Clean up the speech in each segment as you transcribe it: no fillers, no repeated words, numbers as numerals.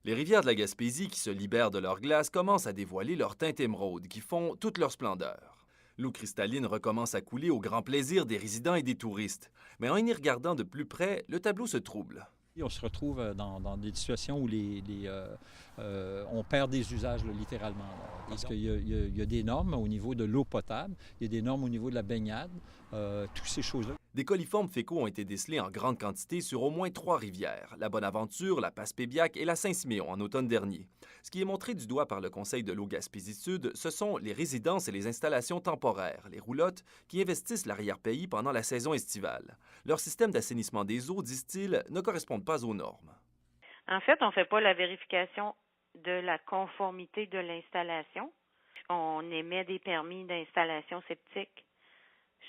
Les rivières de la Gaspésie qui se libèrent de leur glace commencent à dévoiler leur teinte émeraude qui font toute leur splendeur. L'eau cristalline recommence à couler au grand plaisir des résidents et des touristes. Mais en y regardant de plus près, le tableau se trouble. On se retrouve dans des situations où on perd des usages là, littéralement. Là, parce qu'il y a des normes au niveau de l'eau potable, il y a des normes au niveau de la baignade, toutes ces choses-là. Des coliformes fécaux ont été décelés en grande quantité sur au moins 3 rivières, la Bonaventure, la Passepébiac et la Saint-Siméon en automne dernier. Ce qui est montré du doigt par le Conseil de l'eau Gaspésie-Sud, ce sont les résidences et les installations temporaires, les roulottes, qui investissent l'arrière-pays pendant la saison estivale. Leur système d'assainissement des eaux, disent-ils, ne correspond pas aux normes. En fait, on ne fait pas la vérification de la conformité de l'installation. On émet des permis d'installation septique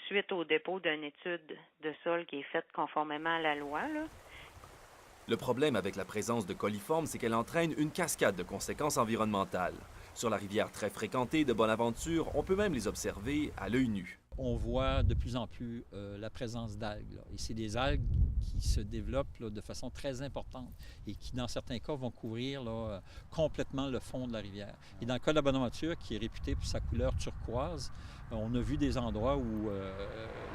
suite au dépôt d'une étude de sol qui est faite conformément à la loi, là. Le problème avec la présence de coliformes, c'est qu'elle entraîne une cascade de conséquences environnementales. Sur la rivière très fréquentée de Bonaventure, on peut même les observer à l'œil nu. On voit de plus en plus la présence d'algues. Là. Et c'est des algues qui se développent là, de façon très importante et qui, dans certains cas, vont couvrir là, complètement le fond de la rivière. Et dans le cas de la Bonaventure, qui est réputée pour sa couleur turquoise, on a vu des endroits où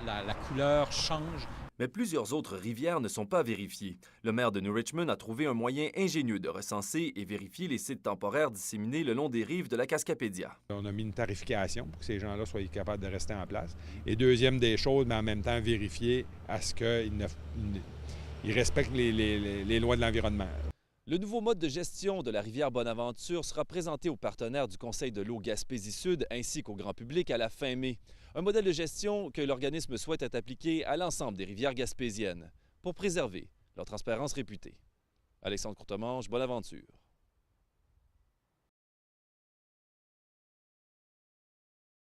la couleur change. Mais plusieurs autres rivières ne sont pas vérifiées. Le maire de New Richmond a trouvé un moyen ingénieux de recenser et vérifier les sites temporaires disséminés le long des rives de la Cascapédia. On a mis une tarification pour que ces gens-là soient capables de rester en place. Et deuxième des choses, mais en même temps vérifier à ce qu'ils respectent les lois de l'environnement. Le nouveau mode de gestion de la rivière Bonaventure sera présenté aux partenaires du Conseil de l'eau Gaspésie-Sud ainsi qu'au grand public à la fin mai. Un modèle de gestion que l'organisme souhaite être appliqué à l'ensemble des rivières gaspésiennes pour préserver leur transparence réputée. Alexandre Courtemanche, Bonaventure.